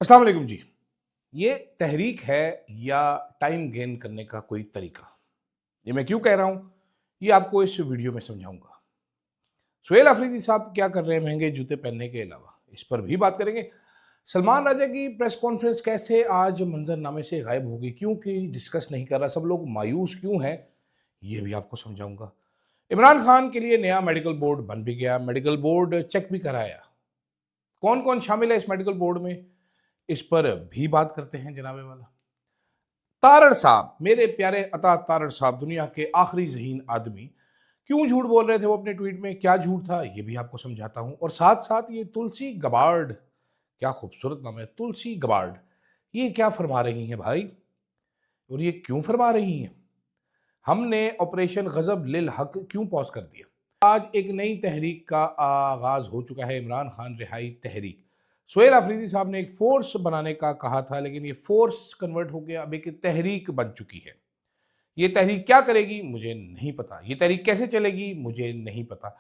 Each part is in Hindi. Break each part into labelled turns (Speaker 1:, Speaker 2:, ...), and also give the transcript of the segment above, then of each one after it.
Speaker 1: अस्सलाम वालेकुम जी। ये तहरीक है या टाइम गेन करने का कोई तरीका? ये मैं क्यों कह रहा हूँ, ये आपको इस वीडियो में समझाऊंगा। सुहेल अफरीदी साहब क्या कर रहे हैं महंगे जूते पहनने के अलावा, इस पर भी बात करेंगे। सलमान राजा की प्रेस कॉन्फ्रेंस कैसे आज मंजरनामे से गायब होगी, क्योंकि डिस्कस नहीं कर रहा, सब लोग मायूस क्यों हैं, ये भी आपको समझाऊंगा। इमरान खान के लिए नया मेडिकल बोर्ड बन भी गया, मेडिकल बोर्ड चेक भी कराया। कौन कौन शामिल है इस मेडिकल बोर्ड में, इस पर भी बात करते हैं जनाबे वाला। तारड़ साहब, मेरे प्यारे अता तारड़ साहब, दुनिया के आखिरी ज़हीन आदमी, क्यों झूठ बोल रहे थे वो अपने ट्वीट में, क्या झूठ था, ये भी आपको समझाता हूं। और साथ साथ ये तुलसी गबार्ड, क्या खूबसूरत नाम है, तुलसी गबार्ड, ये क्या फरमा रही हैं भाई, और ये क्यों फरमा रही हैं। हमने ऑपरेशन गजब लिल हक क्यों पॉज कर दिया। आज एक नई तहरीक का आगाज हो चुका है, इमरान खान रिहाई तहरीक। सुहेल अफरीदी साहब ने एक फोर्स बनाने का कहा था, लेकिन ये फोर्स कन्वर्ट हो गया, अब एक तहरीक बन चुकी है। ये तहरीक क्या करेगी मुझे नहीं पता, ये तहरीक कैसे चलेगी मुझे नहीं पता।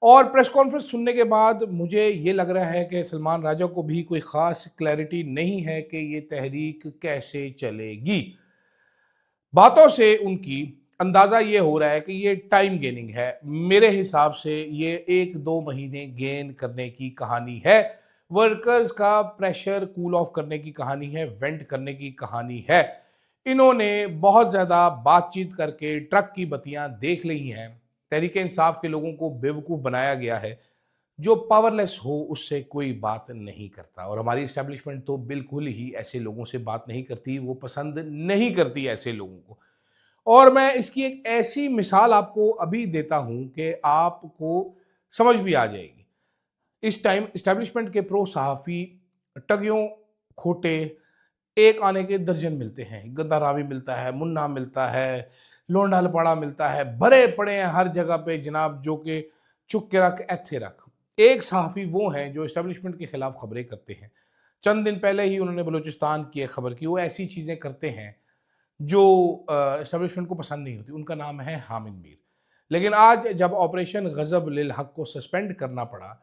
Speaker 1: और प्रेस कॉन्फ्रेंस सुनने के बाद मुझे ये लग रहा है कि सलमान राजा को भी कोई ख़ास क्लैरिटी नहीं है कि ये तहरीक कैसे चलेगी। बातों से उनकी अंदाज़ा ये हो रहा है कि ये टाइम गेनिंग है। मेरे हिसाब से ये 1-2 महीने गेन करने की कहानी है, वर्कर्स का प्रेशर कूल ऑफ करने की कहानी है, वेंट करने की कहानी है। इन्होंने बहुत ज़्यादा बातचीत करके ट्रक की बत्तियां देख ली हैं। तहरीक इंसाफ के लोगों को बेवकूफ़ बनाया गया है। जो पावरलेस हो उससे कोई बात नहीं करता, और हमारी इस्टेब्लिशमेंट तो बिल्कुल ही ऐसे लोगों से बात नहीं करती, वो पसंद नहीं करती ऐसे लोगों को। और मैं इसकी एक ऐसी मिसाल आपको अभी देता हूं कि आपको समझ भी आ जाएगी। इस टाइम इस्टेब्लिशमेंट के प्रो सहाफ़ी टगियों खोटे एक आने के दर्जन मिलते हैं। गद्दा रावी मिलता है, मुन्ना मिलता है, लोंडा लपाड़ा मिलता है, भरे पड़े हैं हर जगह पे जनाब, जो कि चुक के रख ऐथे रख। एक सहाफ़ी वो हैं जो इस्टेब्लिशमेंट के खिलाफ खबरें करते हैं। चंद दिन पहले ही उन्होंने बलूचिस्तान की एक खबर की। वो ऐसी चीज़ें करते हैं जो इस्टेब्लिशमेंट को पसंद नहीं होती। उनका नाम है हामिद मीर। लेकिन आज जब ऑपरेशन गजब लिल हक को सस्पेंड करना पड़ा,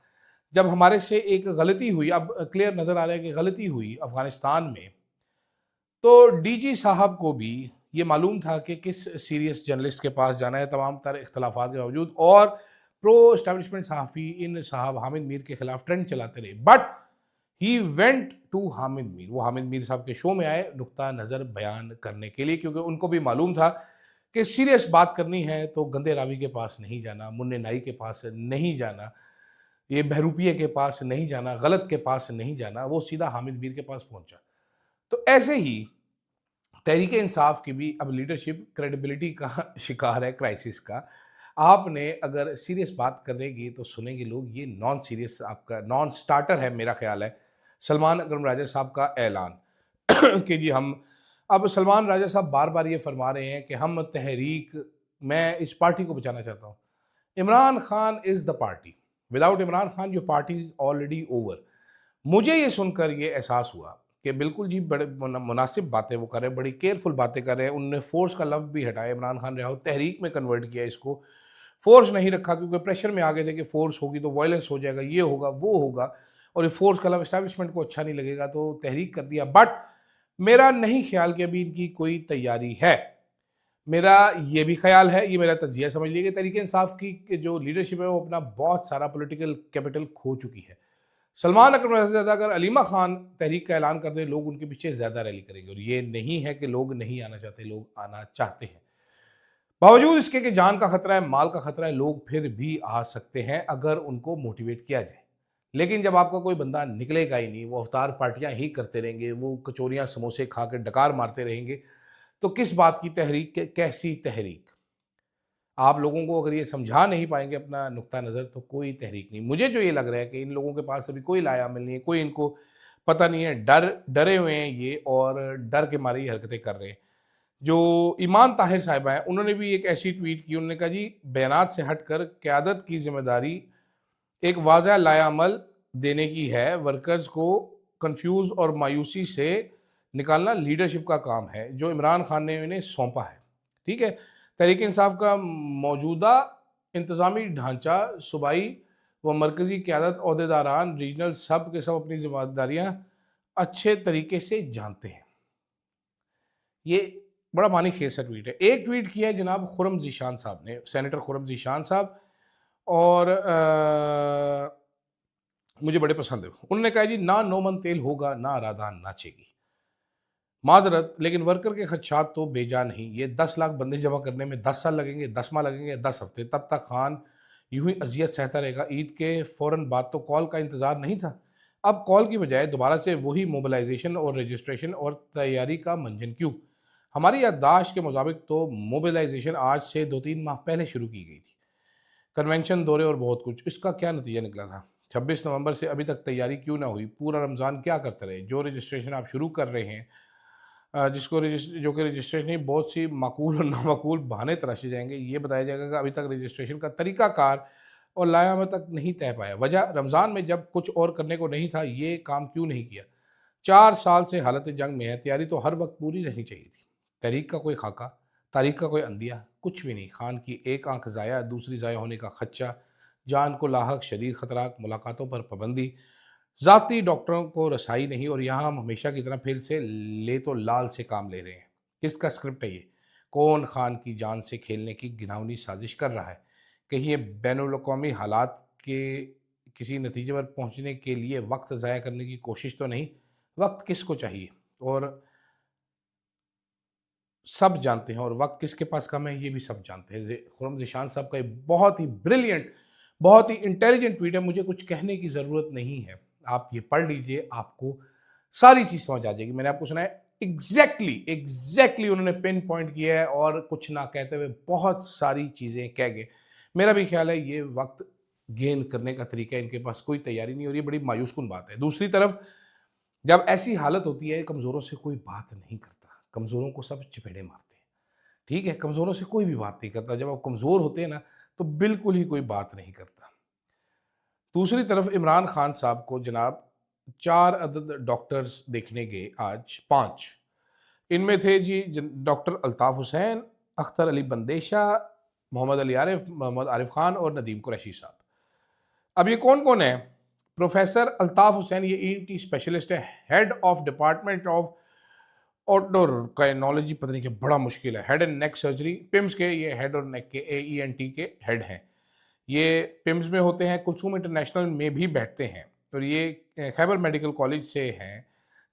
Speaker 1: जब हमारे से एक गलती हुई, अब क्लियर नज़र आ रहा है कि गलती हुई अफगानिस्तान में, तो डीजी साहब को भी ये मालूम था कि किस सीरियस जर्नलिस्ट के पास जाना है, तमाम तर इख्तलाफात के बावजूद। और प्रो इस्टेब्लिशमेंट सहाफ़ी इन साहब हामिद मीर के खिलाफ ट्रेंड चलाते रहे, but he went to Hamid Mir. वो हामिद मीर साहब के शो में आए नुक्ता नज़र बयान करने के लिए, क्योंकि उनको भी मालूम था कि सीरियस बात करनी है तो गंदे रावी के पास नहीं जाना, मुन्ने नाई के पास नहीं जाना, ये बहरूपिये के पास नहीं जाना, गलत के पास नहीं जाना। वो सीधा हामिद मीर के पास पहुंचा। तो ऐसे ही तहरीक इंसाफ की भी अब लीडरशिप क्रेडिबिलिटी का शिकार है, क्राइसिस का। आपने अगर सीरियस बात करेंगे तो सुनेंगे लोग, ये नॉन सीरियस आपका नॉन स्टार्टर है मेरा ख्याल है। सलमान अकरम राजा साहब का ऐलान कि जी हम, अब सलमान राजा साहब बार बार ये फरमा रहे हैं कि हम तहरीक, मैं इस पार्टी को बचाना चाहता हूँ। Imran Khan is the party, without Imran Khan your party is already over. मुझे ये सुनकर ये एहसास हुआ कि बिल्कुल जी बड़े मुनासिब बातें वो कर रहे हैं, बड़ी केयरफुल बातें कर रहे हैं। उन्होंने फोर्स का लफ्ज़ भी हटाया, इमरान खान रहा हो तहरीक में कन्वर्ट किया इसको, फोर्स नहीं रखा, क्योंकि प्रेशर में आ गए थे कि फोर्स होगी तो वायलेंस हो जाएगा, ये होगा वो होगा, और ये फोर्स का लफ्ज़ एस्टैब्लिशमेंट को अच्छा नहीं लगेगा, तो तहरीक कर दिया। बट मेरा नहीं ख्याल कि अभी इनकी कोई तैयारी है। मेरा ये भी ख्याल है, ये मेरा तजिया समझ लीजिए, तहरीक इंसाफ की जो लीडरशिप है वो अपना बहुत सारा पॉलिटिकल कैपिटल खो चुकी है। सलमान अकरम से ज़्यादा अगर अलीमा खान तहरीक का ऐलान कर दे, लोग उनके पीछे ज़्यादा रैली करेंगे। और ये नहीं है कि लोग नहीं आना चाहते, लोग आना चाहते हैं। बावजूद इसके कि जान का खतरा है, माल का खतरा है, लोग फिर भी आ सकते हैं अगर उनको मोटिवेट किया जाए। लेकिन जब आपका कोई बंदा निकलेगा ही नहीं, वो अवतार पार्टियां ही करते रहेंगे, वो कचौरियां समोसे खा के डकार मारते रहेंगे, तो किस बात की तहरीक, कैसी तहरीक। आप लोगों को अगर ये समझा नहीं पाएंगे अपना नुक्ता नज़र, तो कोई तहरीक नहीं। मुझे जो ये लग रहा है कि इन लोगों के पास अभी कोई लायामल नहीं है, कोई इनको पता नहीं है, डरे हुए हैं ये, और डर के मारे ये हरकतें कर रहे हैं। जो ईमान ताहिर साहिबा हैं, उन्होंने भी एक ऐसी ट्वीट की, उन्होंने कहा जी बयानात से हटकर क़यादत की जिम्मेदारी एक वाज़ह लायामल देने की है, वर्कर्स को कंफ्यूज और मायूसी से निकालना लीडरशिप का काम है जो इमरान खान ने इन्हें सौंपा है। ठीक है, तहरीक इंसाफ का मौजूदा इंतज़ामी ढांचा, सूबाई व मरकज़ी क़यादत, अहदेदारान, रीजनल, सब के सब अपनी जिम्मेदारियाँ अच्छे तरीके से जानते हैं। ये बड़ा मानी खेस सा ट्वीट है। एक ट्वीट किया है जनाब खुर्रम ज़ीशान साहब ने, सेनेटर खुर्रम ज़ीशान साहब, और मुझे बड़े पसंद है। उन्होंने कहा जी, ना नोमन तेल होगा ना राधान नाचेगी। माजरत, लेकिन वर्कर के खदशात तो बेजा नहीं। ये 10 लाख बंदे जमा करने में 10 साल लगेंगे, 10 माह लगेंगे, 10 हफ्ते, तब तक खान यूं ही अजियत सहता रहेगा। ईद के फौरन बाद तो कॉल का इंतजार नहीं था। अब कॉल की बजाय दोबारा से वही मोबिलाइजेशन और रजिस्ट्रेशन और तैयारी का मंजन क्यों? हमारी याददाश्त के मुताबिक तो मोबिलाइजेशन आज से 2-3 माह पहले शुरू की गई थी। कन्वेंशन, दौरे और बहुत कुछ। इसका क्या नतीजा निकला था? 26 नवंबर से अभी तक तैयारी क्यों ना हुई? पूरा रमज़ान क्या करते रहे? जो रजिस्ट्रेशन आप शुरू कर रहे हैं, जो कि रजिस्ट्रेशन ही, बहुत सी माकूल और नामाकूल बहाने तराशे जाएंगे। ये बताया जाएगा कि अभी तक रजिस्ट्रेशन का तरीकाकार और लायामत तक नहीं तय पाया। वजह, रमज़ान में जब कुछ और करने को नहीं था, ये काम क्यों नहीं किया? 4 साल से हालत जंग में है। तैयारी तो हर वक्त पूरी रहनी चाहिए थी। तहरीक का कोई खाका, तारीख का कोई अंदिया, कुछ भी नहीं। खान की एक आंख ज़ाया, दूसरी ज़ाया होने का खदशा, जान को लाहक शदीद खतरात, मुलाकातों पर पाबंदी, ज़ाती डॉक्टरों को रसाई नहीं, और यहाँ हम हमेशा की तरह फिर से ले तो लाल से काम ले रहे हैं। किसका स्क्रिप्ट है ये? कौन खान की जान से खेलने की घिनौनी साजिश कर रहा है? कहीं ये बैनुल-अक़वामी हालात के किसी नतीजे पर पहुँचने के लिए वक्त ज़ाया करने की कोशिश तो नहीं? वक्त किसको चाहिए? और सब जानते हैं, और वक्त किसके पास कम है ये भी सब जानते हैं। खुर्रम ज़ीशान साहब का एक बहुत ही ब्रिलियंट, बहुत ही इंटेलिजेंट ट्वीट है। मुझे कुछ कहने की ज़रूरत नहीं है, आप ये पढ़ लीजिए, आपको सारी चीज़ समझ आ जाएगी। मैंने आपको सुना है, एग्जैक्टली उन्होंने पिन पॉइंट किया है, और कुछ ना कहते हुए बहुत सारी चीज़ें कह गए। मेरा भी ख्याल है ये वक्त गेन करने का तरीका है, इनके पास कोई तैयारी नहीं, और ये बड़ी मायूस कुन बात है। दूसरी तरफ, जब ऐसी हालत होती है, कमज़ोरों से कोई बात नहीं करता, कमज़ोरों को सब चपेड़े मारते हैं। ठीक है, कमज़ोरों से कोई भी बात नहीं करता। जब आप कमज़ोर होते हैं ना, तो बिल्कुल ही कोई बात नहीं करता। दूसरी तरफ इमरान खान साहब को जनाब 4 अदद डॉक्टर्स देखने गए आज, 5। इनमें थे जी डॉक्टर अल्ताफ़ हुसैन, अख्तर अली बंदेशा, मोहम्मद अली आरिफ, मोहम्मद आरिफ खान और नदीम कुरैशी साहब। अब ये कौन-कौन है? प्रोफ़ेसर अल्ताफ़ हुसैन, ये ईएनटी स्पेशलिस्ट है, हेड ऑफ डिपार्टमेंट ऑफ ओटोरकाइनोलॉजी, पता नहीं क्या बड़ा मुश्किल है, head and neck surgery, PIMS के ये हेड और नेक के ईएनटी के हेड हैं। ये पिम्स में होते हैं, कुलसूम इंटरनेशनल में भी बैठते हैं, और ये खैबर मेडिकल कॉलेज से हैं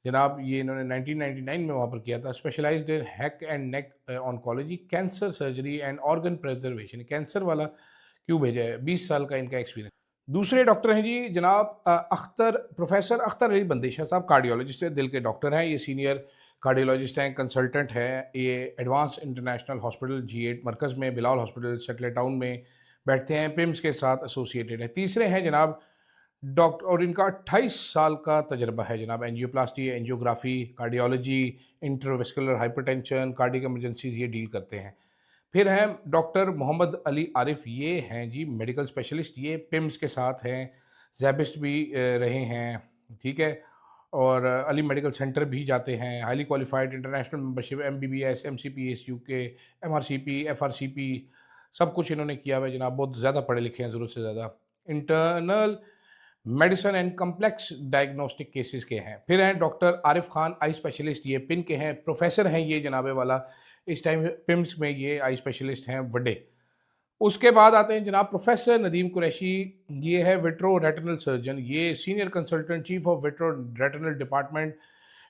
Speaker 1: जनाब। ये इन्होंने 1999 में वहाँ पर किया था। Specialised in head and neck oncology, cancer surgery and organ preservation. Cancer वाला क्यों भेजा है? 20 साल का इनका एक्सपीरियंस। दूसरे डॉक्टर हैं जी जनाब प्रोफेसर अख्तर अली बंदेशा साहब, कार्डियोलॉजिस्ट है, दिल के डॉक्टर हैं। ये सीनियर कार्डियोलॉजिस्ट हैं, कंसल्टेंट हैं। ये एडवांस इंटरनेशनल हॉस्पिटल G8 मरकज़ में, बिलाल हॉस्पिटल सेटेलाइट टाउन में बैठते हैं, पिम्स के साथ एसोसिएटेड हैं। तीसरे हैं जनाब डॉक्टर, और इनका 28 साल का तजर्बा है जनाब। Angioplasty, angiography, cardiology, intervascular hypertension, cardiac emergencies ये डील करते हैं। फिर हैं डॉक्टर मोहम्मद अली आरिफ, ये हैं जी मेडिकल स्पेशलिस्ट, ये पिम्स के साथ हैं, जैबिस्ट भी रहे हैं, ठीक है, और अली मेडिकल सेंटर भी जाते हैं। Highly qualified, international membership, MBBS, MCPS UK, MRCP, FRCP, सब कुछ इन्होंने किया हुआ है जनाब। बहुत ज़्यादा पढ़े लिखे हैं, ज़रूरत से ज़्यादा। Internal medicine and complex diagnostic cases के हैं। फिर हैं doctor Arif Khan, eye specialist, ये पिन के हैं, प्रोफेसर हैं ये जनाबे वाला, इस टाइम पिम्स में ये आई स्पेशलिस्ट हैं वडे। उसके बाद आते हैं जनाब प्रोफेसर नदीम कुरैशी, ये है विट्रो रेटिनल सर्जन, ये senior consultant chief of vitreo retinal department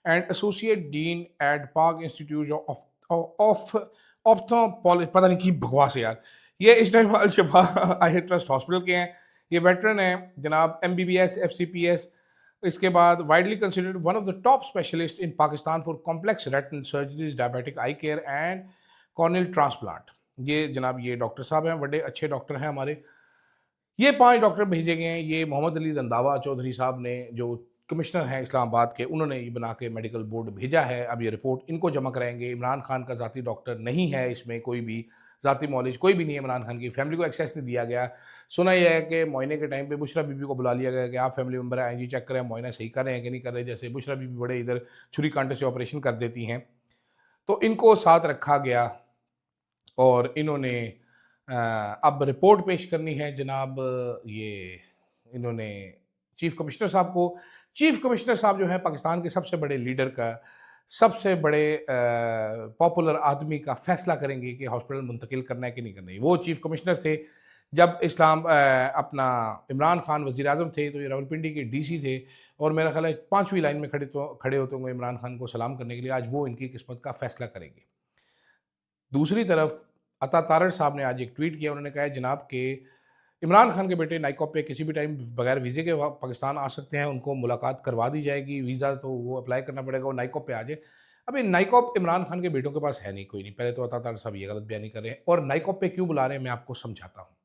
Speaker 1: and associate dean at Pak institute of ophthalmology, पता नहीं की बकवास है यार। ये इस time all Shifa I trust hospital के हैं। ये वेटरन है जनाब, MBBS, FCPS। इसके बाद widely considered one of the top specialist in Pakistan for complex retinal surgeries, diabetic I care and corneal transplant. ये जनाब ये डॉक्टर साहब हैं, बड़े अच्छे डॉक्टर हैं हमारे। ये 5 डॉक्टर भेजे गए हैं। ये मोहम्मद अली रंधावा चौधरी साहब ने, जो कमिश्नर हैं इस्लामाबाद के, उन्होंने ये बना के मेडिकल बोर्ड भेजा है। अब ये रिपोर्ट इनको जमा कराएंगे। इमरान खान का ज़ाती डॉक्टर नहीं है इसमें, कोई भी ज़ाती मौलिज कोई भी नहीं है। इमरान खान की फैमिली को एक्सेस नहीं दिया गया। सुना यह है कि मुआयने के टाइम पे बुशरा बीबी को बुला लिया गया कि आप फैमिली मेम्बर हैं जी, चेक करें मुआयना सही कर रहे हैं कि नहीं कर रहे। जैसे बुशरा बीबी बड़े इधर छुरी कांटे से ऑपरेशन कर देती हैं, तो इनको साथ रखा गया, और इन्होंने अब रिपोर्ट पेश करनी है जनाब। ये इन्होंने चीफ कमिश्नर साहब को चीफ कमिश्नर साहब जो है पाकिस्तान के सबसे बड़े लीडर का, सबसे बड़े पॉपुलर आदमी का फैसला करेंगे कि हॉस्पिटल मुंतकिल करना है कि नहीं करना है। वो चीफ कमिश्नर थे जब अपना इमरान खान वज़ीर आज़म थे, तो ये रावलपिंडी के डीसी थे और मेरा ख्याल है 5वीं लाइन में खड़े होते होंगे इमरान खान को सलाम करने के लिए। आज वो इनकी किस्मत का फैसला करेंगे। दूसरी तरफ अता तारड़ साहब ने आज एक ट्वीट किया। उन्होंने कहा है जनाब के इमरान खान के बेटे नाइकॉप पे किसी भी टाइम बगैर वीज़े के पाकिस्तान आ सकते हैं, उनको मुलाकात करवा दी जाएगी, वीज़ा तो वो अप्लाई करना पड़ेगा, वो नाइकॉप पे आ जाए। अभी नाइकॉप इमरान खान के बेटों के पास है नहीं, कोई नहीं। पहले तो अता तारड़ साहब ये गलत बयानी कर रहे हैं, और नाइकॉप पे क्यों बुला रहे हैं मैं आपको समझाता हूँ।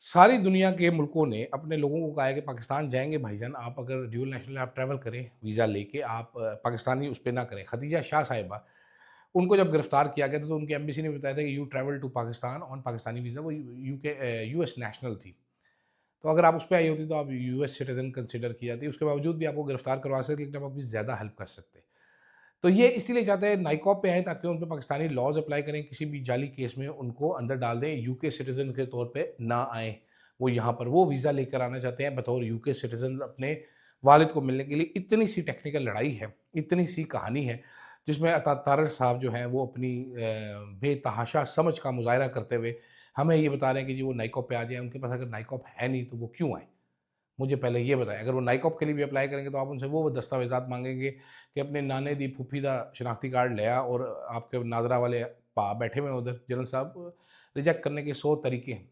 Speaker 1: सारी दुनिया के मुल्कों ने अपने लोगों को कहा है कि पाकिस्तान जाएंगे भाईजान, आप अगर ड्यूल नेशनल आप ट्रैवल करें वीज़ा लेके, आप पाकिस्तानी उस पर ना करें। खदीजा शाह साहिबा, उनको जब गिरफ्तार किया गया था तो उनकी एम्बेसी ने बताया था कि you travel to Pakistan on Pakistani visa, वो यूएस नेशनल थी। तो अगर आप उस पर आई होती तो आप यूएस सिटीजन कंसिडर की जाती, उसके बावजूद भी आपको गिरफ्तार करवा सकते, लेकिन आप अपनी ज़्यादा हेल्प कर सकते। तो ये इसीलिए चाहते हैं नाइकॉप पे आए ताकि उन पर पाकिस्तानी लॉज अप्लाई करें, किसी भी जाली केस में उनको अंदर डाल दें, यूके सिटीजन के तौर पे ना आए। वो यहाँ पर वो वीज़ा लेकर आना चाहते हैं बतौर यूके सिटीजन अपने वालिद को मिलने के लिए। इतनी सी टेक्निकल लड़ाई है, इतनी सी कहानी है, जिसमें अता तारड़ साहब जो हैं वो अपनी बेतहाशा समझ का मुजाहरा करते हुए हमें ये बता रहे हैं कि जी वो नाइकॉप पे आ जाए। उनके पास अगर नाइकॉप है नहीं तो वो क्यों आए, मुझे पहले ये बताएं। अगर वो नाइकॉप के लिए भी अप्लाई करेंगे तो आप उनसे वो दस्तावेज़ात मांगेंगे कि अपने नाने दी फूफी दा शनाख्ती कार्ड ले आ, और आपके नादरा वाले पा बैठे हुए हैं उधर जनरल साहब, रिजेक्ट करने के 100 तरीके हैं।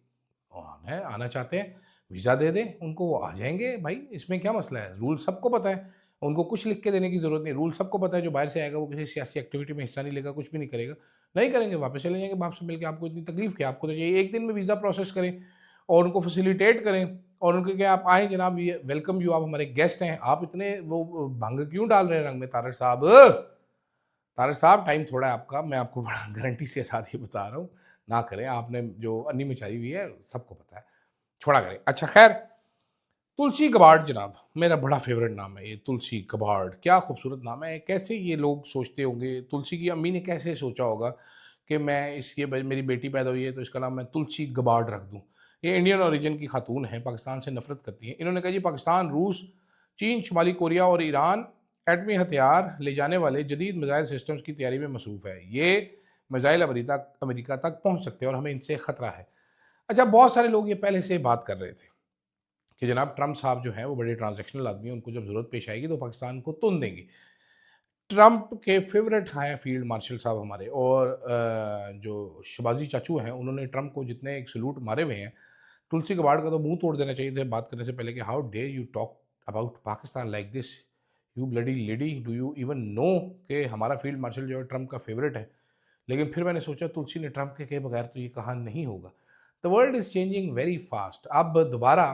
Speaker 1: और हैं आना चाहते हैं वीज़ा दे दें उनको, वो आ जाएंगे भाई, इसमें क्या मसला है। रूल सबको पता है, उनको कुछ लिख के देने की ज़रूरत नहीं। रूल सबको पता है, जो बाहर से आएगा वो किसी सियासी एक्टिविटी में हिस्सा नहीं लेगा, कुछ भी नहीं करेगा, नहीं करेंगे, वापस चले जाएंगे बाप से मिल के। आपको इतनी तकलीफ क्या, आपको तो चाहिए एक दिन में वीज़ा प्रोसेस करें और उनको फैसिलिटेट करें और उनके क्या आप आएँ जनाब, ये वेलकम यू, आप हमारे गेस्ट हैं। आप इतने वो भंग क्यों डाल रहे हैं रंग में तारड़ साहब? तारड़ साहब टाइम थोड़ा है आपका, मैं आपको बड़ा गारंटी से साथ ही बता रहा हूँ, ना करें। आपने जो अन्नी मचाई हुई है सबको पता है, छोड़ा करें। अच्छा खैर, तुलसी गबार्ड जनाब, मेरा बड़ा फेवरेट नाम है ये, तुलसी गबार्ड। क्या खूबसूरत नाम है। कैसे ये लोग सोचते होंगे, तुलसी की अम्मी ने कैसे सोचा होगा कि मैं इसके मेरी बेटी पैदा हुई है तो इसका नाम मैं तुलसी गबार्ड रख दूँ। ये इंडियन ओरिजिन की खातून है, पाकिस्तान से नफरत करती हैं। इन्होंने कहा जी पाकिस्तान, रूस, चीन, शुमाली कोरिया और ईरान एटमी हथियार ले जाने वाले जदीद मिसाइल सिस्टम्स की तैयारी में मसरूफ़ है। ये मिसाइल अमेरिका तक पहुँच सकते हैं और हमें इनसे ख़तरा है। अच्छा, बहुत सारे लोग ये पहले से बात कर रहे थे कि जनाब ट्रंप साहब जो हैं वो बड़े ट्रांजैक्शनल आदमी हैं, उनको जब ज़रूरत पेश आएगी तो पाकिस्तान को तुन देंगे। ट्रंप के फेवरेट हैं फील्ड मार्शल साहब हमारे, और जो शबाजी चाचू हैं उन्होंने ट्रंप को जितने एक सलूट मारे हुए हैं, तुलसी गबार्ड का तो मुंह तोड़ देना चाहिए था बात करने से पहले कि how dare you talk about Pakistan like this, you bloody lady, do you even know कि हमारा फील्ड मार्शल जो है ट्रंप का फेवरेट है। लेकिन फिर मैंने सोचा तुलसी ने ट्रंप के कहे बगैर तो ये कहा नहीं होगा। The world is changing very fast. अब दोबारा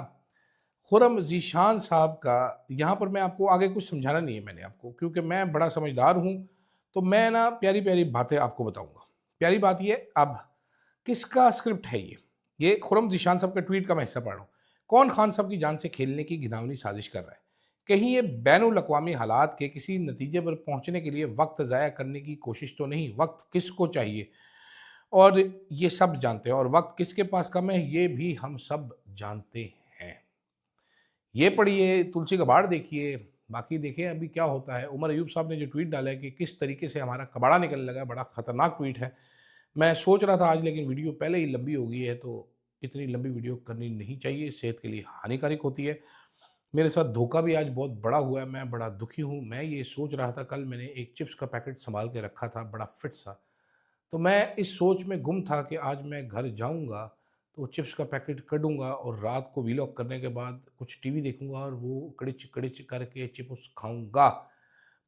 Speaker 1: खुर्रम ज़ीशान साहब का, यहाँ पर मैं आपको आगे कुछ समझाना नहीं है मैंने आपको, क्योंकि मैं बड़ा समझदार हूँ, तो मैं ना प्यारी प्यारी बातें आपको बताऊँगा। प्यारी बात ये, अब किसका स्क्रिप्ट है ये खुर्रम ज़ीशान साहब के ट्वीट का मैं हिस्सा पढ़ रहा हूँ। कौन खान साहब की जान से खेलने की घिनौनी साजिश कर रहा है? कहीं ये बैनुल अक़वामी हालात के किसी नतीजे पर पहुँचने के लिए वक्त ज़ाया करने की कोशिश तो नहीं? वक्त किसको चाहिए और ये सब जानते हैं, और वक्त किसके पास कम है ये भी हम सब जानते हैं। ये पढ़िए, तुलसी कबाड़ देखिए, बाकी देखें अभी क्या होता है। उमर अयूब साहब ने जो ट्वीट डाला है कि किस तरीके से हमारा कबाड़ा निकलने लगा, बड़ा ख़तरनाक ट्वीट है। मैं सोच रहा था आज, लेकिन वीडियो पहले ही लंबी हो गई है, तो इतनी लंबी वीडियो करनी नहीं चाहिए, सेहत के लिए हानिकारक होती है। मेरे साथ धोखा भी आज बहुत बड़ा हुआ है, मैं बड़ा दुखी हूँ। मैं ये सोच रहा था, कल मैंने एक चिप्स का पैकेट संभाल के रखा था बड़ा फिट सा, तो मैं इस सोच में गुम था कि आज मैं घर जाऊंगा तो चिप्स का पैकेट कढूंगा और रात को वीलॉग करने के बाद कुछ टीवी देखूंगा और वो कड़िच कड़िच करके चिप्स खाऊंगा।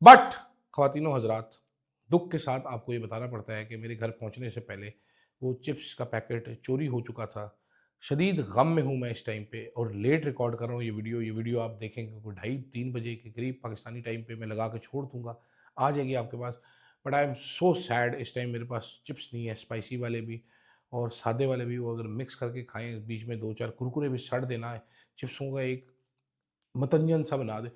Speaker 1: बट ख्वातीनो हजरात, दुख के साथ आपको ये बताना पड़ता है कि मेरे घर पहुंचने से पहले वो चिप्स का पैकेट चोरी हो चुका था। शदीद गम में हूँ मैं इस टाइम पे, और लेट रिकॉर्ड कर रहा हूँ ये वीडियो आप देखेंगे कोई 2:30-3 बजे के करीब पाकिस्तानी टाइम पे मैं लगा के छोड़ दूँगा, आ जाएगी आपके पास। But I am so sad, इस टाइम मेरे पास चिप्स नहीं है, स्पाइसी वाले भी और सादे वाले भी। वो अगर मिक्स करके खाएं, बीच में 2-4 कुरकुरे भी सड़ देना है, चिप्सों का एक मतंजन सा बना दे।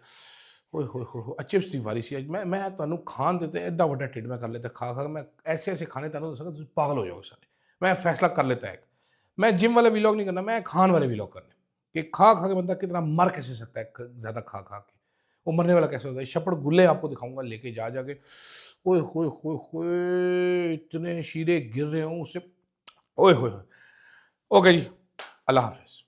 Speaker 1: ओए होए होए होए, चिप्स दी वारी सी मैं तुहानू खान देते एडा वड्डा ढिड मैं कर लेता, खा खा मैं ऐसे ऐसे खाने तुहानू दसांगा तुसीं पागल हो जाओगे सारे। मैं फैसला कर लेता है, मैं जिम वाले व्लॉग नहीं करना, मैं खान वाले व्लॉग करने। कि खा खा के बंदा कितना मर कैसे सकता है, ज़्यादा खा खा के वो मरने वाला कैसे होता है। शपड़ गुल्ले आपको दिखाऊंगा लेके जा जाके, ओए होए होए होए इतने शीरे गिर रहे हूँ उससे, ओए होए। ओके जी, अल्लाह हाफिज़।